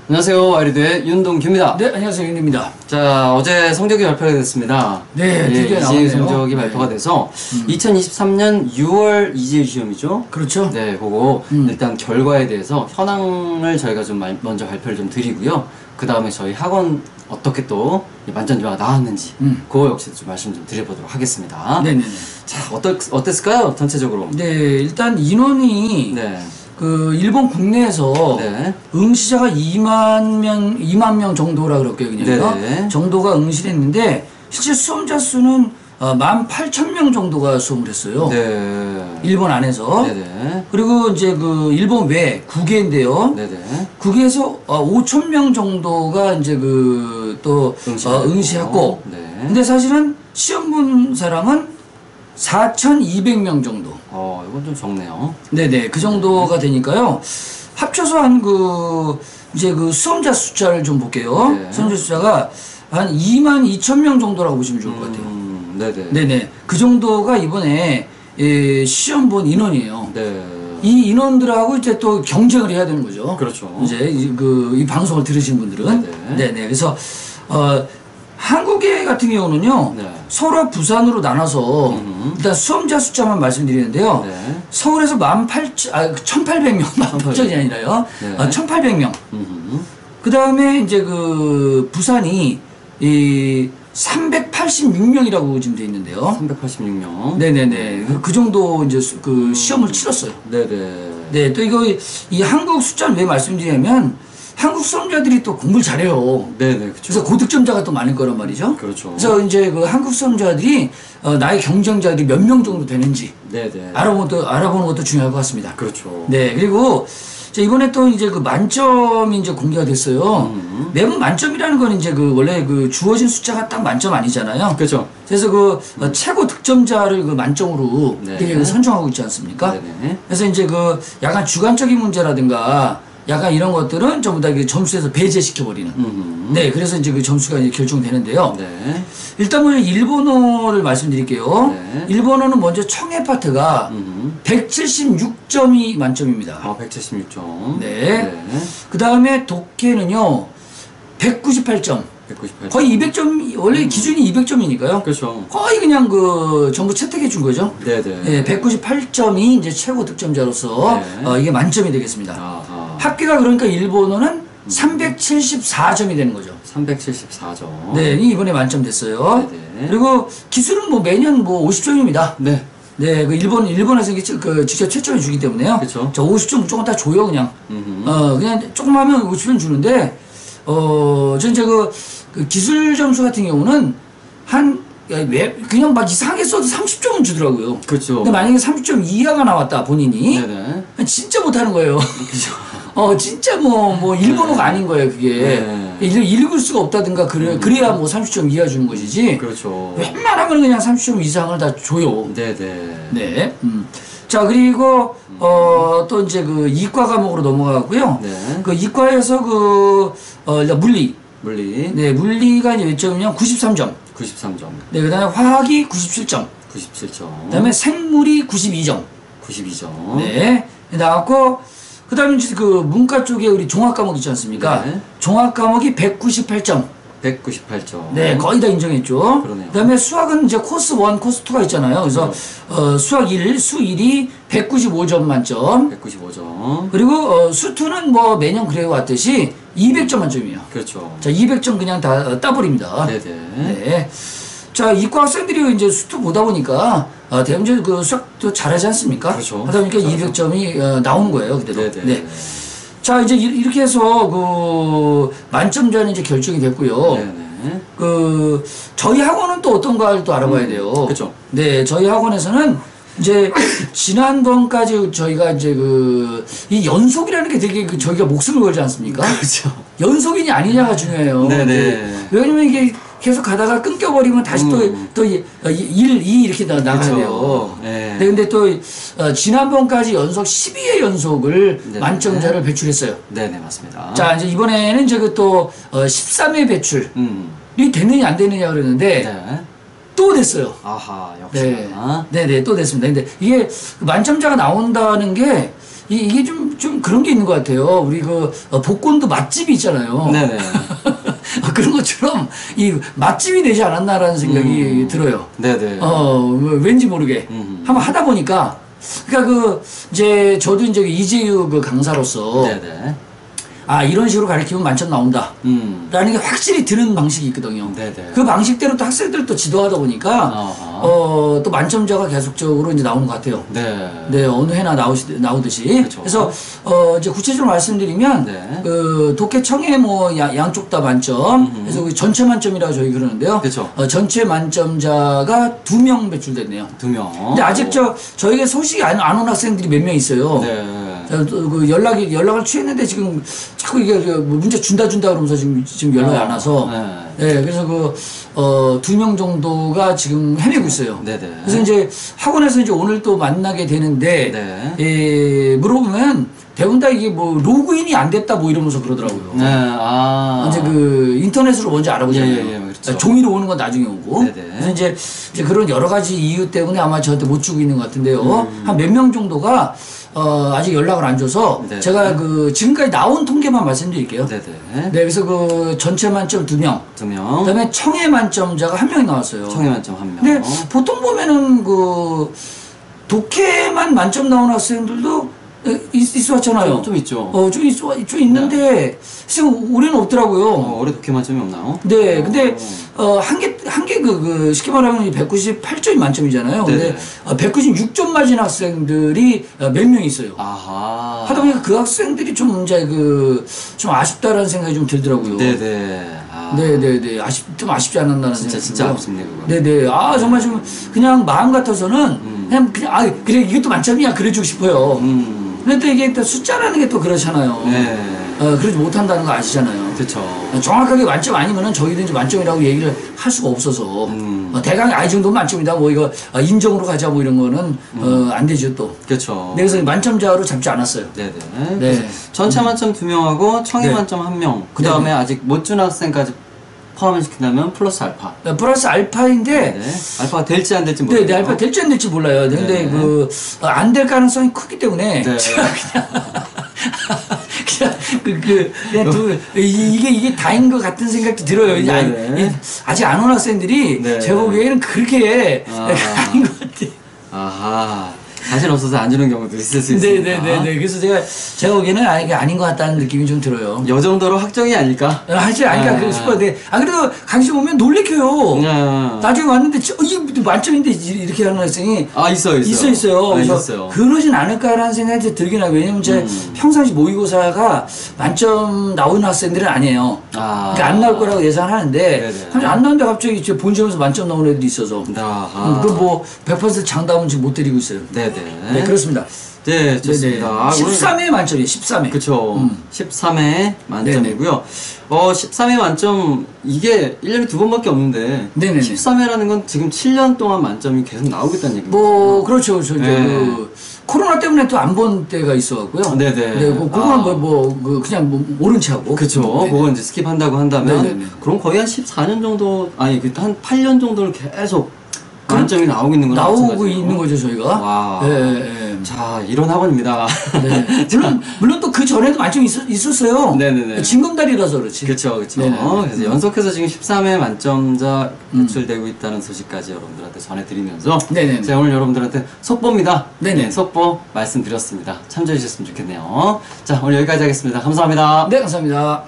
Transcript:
안녕하세요. 아이리드의 윤동규입니다. 네, 안녕하세요. 윤입니다. 자, 어제 성적이 발표가 됐습니다. 네, 드디어 이지혜 나왔네요. 성적이 발표가 돼서 2023년 6월 이지혜 시험이죠. 그렇죠. 네, 그거 일단 결과에 대해서 현황을 저희가 좀 먼저 발표를 좀 드리고요. 그 다음에 저희 학원 어떻게 또 만점자가 나왔는지 그거 역시 좀 말씀 좀 드려보도록 하겠습니다. 네네네. 자, 어땠을까요? 전체적으로. 네, 일단 인원이 네. 그 일본 국내에서 네. 응시자가 2만 명 정도라 그럴게요, 그냥. 네네. 정도가 응시를 했는데 실제 수험자 수는 18,000명 정도가 수험을 했어요. 네. 일본 안에서. 네네. 그리고 이제 그 일본 외 국외인데요. 네네. 국외에서 5,000명 정도가 이제 그 또 응시했고. 네. 근데 사실은 시험 본 사람은 4,200명 정도. 이건 좀 적네요. 네네. 그 정도가 되니까요. 합쳐서 한 이제 그 수험자 숫자를 좀 볼게요. 네. 수험자 숫자가 한 22,000명 정도라고 보시면 좋을 것 같아요. 네네. 네네. 그 정도가 이번에 시험 본 인원이에요. 네. 이 인원들하고 이제 또 경쟁을 해야 되는 거죠. 그렇죠. 이제 이 방송을 들으신 분들은. 네네. 네네. 그래서, 한국에 같은 경우는요. 네. 서울과 부산으로 나눠서 일단 수험자 숫자만 말씀드리는데요. 네. 서울에서 1,800명, 1,800이 아니라요. 네. 1,800명. 그 다음에 이제 그 부산이 386명이라고 지금 돼 있는데요. 386명. 네네네. 그 정도 이제 그 시험을 치렀어요. 네네. 네, 또 이 한국 숫자를 왜 말씀드리냐면 한국 수험자들이 또 공부를 잘해요. 네네. 그렇죠. 그래서 고득점자가 또 많을 거란 말이죠. 그렇죠. 그래서 이제 그 한국 수험자들이 나의 경쟁자들이 몇 명 정도 되는지 네네. 알아보는 것도 중요할 것 같습니다. 그렇죠. 네, 그리고 이번에 또 이제 그 만점이 이제 공개가 됐어요. 매번 만점이라는 건 이제 그 원래 그 주어진 숫자가 딱 만점 아니잖아요. 그렇죠. 그래서 그 최고 득점자를 그 만점으로 네. 이렇게 선정하고 있지 않습니까? 네네. 그래서 이제 그 약간 주관적인 문제라든가 약간 이런 것들은 전부 다 점수에서 배제시켜버리는. 네, 그래서 이제 그 점수가 이제 결정되는데요. 네. 일단 먼저 일본어를 말씀드릴게요. 네. 일본어는 먼저 청해 파트가 176점이 만점입니다. 176점. 네. 그 다음에 독해는요, 198점. 198점. 거의 200점, 원래 기준이 200점이니까요. 그렇죠. 거의 그냥 전부 채택해 준 거죠. 네네. 네, 198점이 이제 최고 득점자로서 네. 이게 만점이 되겠습니다. 아하. 합계가 그러니까 일본어는 374점이 되는 거죠. 374점. 네, 이번에 만점 됐어요. 네네. 그리고 기술은 뭐 매년 뭐 50점입니다. 네. 네, 그 일본에서 이게 직접 채점해 주기 때문에요. 그쵸. 저 50점 무조건 다 줘요, 그냥. 그냥 조금 하면 50점 주는데, 저 이제 그 기술 점수 같은 경우는 그냥 막 이상하게 써도 30점은 주더라고요. 그렇죠. 근데 만약에 30점 이하가 나왔다, 본인이. 네네. 진짜 못하는 거예요. 그죠. 진짜 뭐 일본어가 아닌 거예요, 그게. 네. 읽을 수가 없다든가, 그래야 뭐 30점 이하 주는 것이지. 그렇죠. 웬만하면 그냥 30점 이상을 다 줘요. 네네. 네. 자, 그리고, 또 이제 그 이과 과목으로 넘어가고요. 네. 그 이과에서 일단 물리. 물리. 네, 물리가 이제 몇 점이냐면 93점. 93점. 네, 그 다음에 화학이 97점. 97점. 그 다음에 생물이 92점. 92점. 네. 나왔고, 그 다음에 이제 그 문과 쪽에 우리 종합 과목 있지 않습니까? 네. 종합 과목이 198점. 198점. 네, 거의 다 인정했죠. 그러네요. 그 다음에 수학은 이제 코스 1, 코스 2가 있잖아요. 그래서, 수학 1, 수 1이 195점 만점. 195점. 그리고, 수 2는 뭐 매년 그래왔듯이 200점 만점이에요. 그렇죠. 자, 200점 그냥 다 따버립니다. 네네. 네. 자, 이과 학생들이 이제 수2 보다 보니까, 대부분 그 수학도 잘하지 않습니까? 그렇죠. 하다 보니까 200점이 나온 거예요, 그대로. 네네. 네. 자, 이제 이렇게 해서 만점자는 이제 결정이 됐고요. 네네. 저희 학원은 또 어떤가를 또 알아봐야 돼요. 그쵸. 네, 저희 학원에서는 이제 지난번까지 저희가 이제 이 연속이라는 게 되게 저희가 목숨을 걸지 않습니까? 그렇죠. 연속이냐 아니냐가 중요해요. 네네. 왜냐면 이게 계속 가다가 끊겨버리면 다시 또 1, 2 이렇게 나가야 그쵸. 돼요. 네. 근데 또 지난번까지 연속 12회 연속을 네네. 만점자를 배출했어요. 네네, 맞습니다. 자, 이제 이번에는 또 13회 배출이 되느냐 안 되느냐 그러는데 네. 또 또 됐어요. 아하, 네. 역시나. 네네, 또 됐습니다. 근데 이게 만점자가 나온다는 게, 이게 좀 그런 게 있는 것 같아요. 우리 복권도 맛집이 있잖아요. 네네. 그런 것처럼 이 맛집이 되지 않았나라는 생각이 들어요. 네네. 왠지 모르게. 한번 하다 보니까, 그러니까 이제 저도 이제 이재유 강사로서, 네네. 아, 이런 식으로 가르치면 만점 나온다. 라는 게 확실히 드는 방식이 있거든요. 네네. 그 방식대로 또 학생들을 또 지도하다 보니까, 또 만점자가 계속적으로 이제 나오는 것 같아요. 네. 네, 어느 해나 나오듯이. 그쵸. 그래서, 이제 구체적으로 말씀드리면, 네. 독해 청해 양쪽 다 만점. 그래서 전체 만점이라고 저희 그러는데요. 그쵸. 전체 만점자가 2명 배출됐네요. 2명. 근데 아직 저에게 소식이 안 온 학생들이 몇 명 있어요. 네. 연락을 취했는데 지금 자꾸 이게 문제 준다 그러면서 지금 연락이 안 와서. 네, 그래서 2명 정도가 지금 헤매고 있어요. 네네. 그래서 이제 학원에서 이제 오늘 또 만나게 되는데, 네. 물어보면 대부분 다 이게 로그인이 안 됐다 이러면서 그러더라고요. 네, 이제 인터넷으로 먼저 알아보잖아요. 예, 그렇죠. 종이로 오는 건 나중에 오고. 네네. 그래서 이제 그런 여러 가지 이유 때문에 아마 저한테 못 주고 있는 것 같은데요. 한 몇 명 정도가 아직 연락을 안 줘서 네네. 제가 지금까지 나온 통계만 말씀드릴게요. 네네. 네, 그래서 전체 만점 2명. 2명. 그다음에 청해 만점자가 1명이 나왔어요. 청해 만점 1명. 근데 보통 보면은 독해만 만점 나온 학생들도 있어 왔잖아요. 좀 있죠. 좀 있는데, 지금 우리는 없더라고요. 올해 독해 만점이 없나요? 네, 근데, 쉽게 말하면 198점이 만점이잖아요. 근데, 196점 맞은 학생들이 몇 명 있어요. 아하. 하다 보니까 그 학생들이 좀 이제 좀 아쉽다라는 생각이 좀 들더라고요. 네네. 네네네. 좀 아쉽지 않았나는 생각이 진짜 아쉽네요, 그거. 네네. 정말 좀, 그냥 마음 같아서는, 그래, 이것도 만점이야. 그래주고 싶어요. 근데 이게 또 숫자라는 게 또 그렇잖아요. 네. 그러지 못한다는 거 아시잖아요. 그쵸. 정확하게 만점 아니면은 저희도 이제 만점이라고 얘기를 할 수가 없어서. 대강 이 정도면 만점이다. 이거 인정으로 가자 이런 거는 안 되죠 또. 그쵸. 네, 그래서 만점자로 잡지 않았어요. 네네. 네. 전체 만점 2명하고 청해 네. 만점 1명. 그 다음에 아직 못 준 학생까지 포함을 시킨다면 플러스 알파. 플러스 알파인데. 네. 알파가 될지 안 될지 네, 모르겠어요. 네, 알파 될지 안 될지 몰라요. 근데 안 될 가능성이 크기 때문에. 네. 그냥 이게 다인 것 같은 생각도 들어요. 아직 안 온 학생들이 제 보기에는 그렇게 아닌 것 같아요. 아하. 자신 없어서 안 주는 경우도 있을 수 있습니다. 네네네. 그래서 제가 보기에는 이게 아닌 것 같다는 느낌이 좀 들어요. 요 정도로 확정이 아닐까? 사실 아니까 그러고 싶었는데, 그래도 강시 오면 놀래켜요. 나중에 왔는데, 이게 만점인데 이렇게 하는 학생이. 있어요. 있어요. 있었어요. 그러진 않을까라는 생각이 들긴 하고, 왜냐면 평상시 모의고사가 만점 나오는 학생들은 아니에요. 그러니까 안 나올 거라고 예상하는데, 안 나오는데 갑자기 본시험에서 만점 나오는 애들이 있어서. 100% 장담은 지금 못 드리고 있어요. 네, 그렇습니다. 네, 좋습니다. 13회 만점이에요, 13회. 그쵸. 13회 만점이고요. 13회 만점, 이게 1년에 2번밖에 없는데, 13회라는 건 지금 7년 동안 만점이 계속 나오겠다는 얘기죠. 그렇죠. 이제 코로나 때문에 또 안 본 때가 있어갖고요. 네네. 네, 그건 그냥 모른 채 하고. 그쵸. 그거 이제 스킵한다고 한다면, 그럼 거의 한 14년 정도, 한 8년 정도를 계속 만점이 나오고 있는 거죠. 나오고 있는 거죠, 저희가. 와. 네. 자, 이런 학원입니다. 네. 물론 또 그 전에도 만점이 있었어요. 네네네. 징검다리라서 그렇지. 그쵸. 그래서 연속해서 지금 13회 만점자 배출되고 있다는 소식까지 여러분들한테 전해드리면서. 제가 오늘 여러분들한테 속보입니다. 네, 속보 말씀드렸습니다. 참조해 주셨으면 좋겠네요. 자, 오늘 여기까지 하겠습니다. 감사합니다. 네, 감사합니다.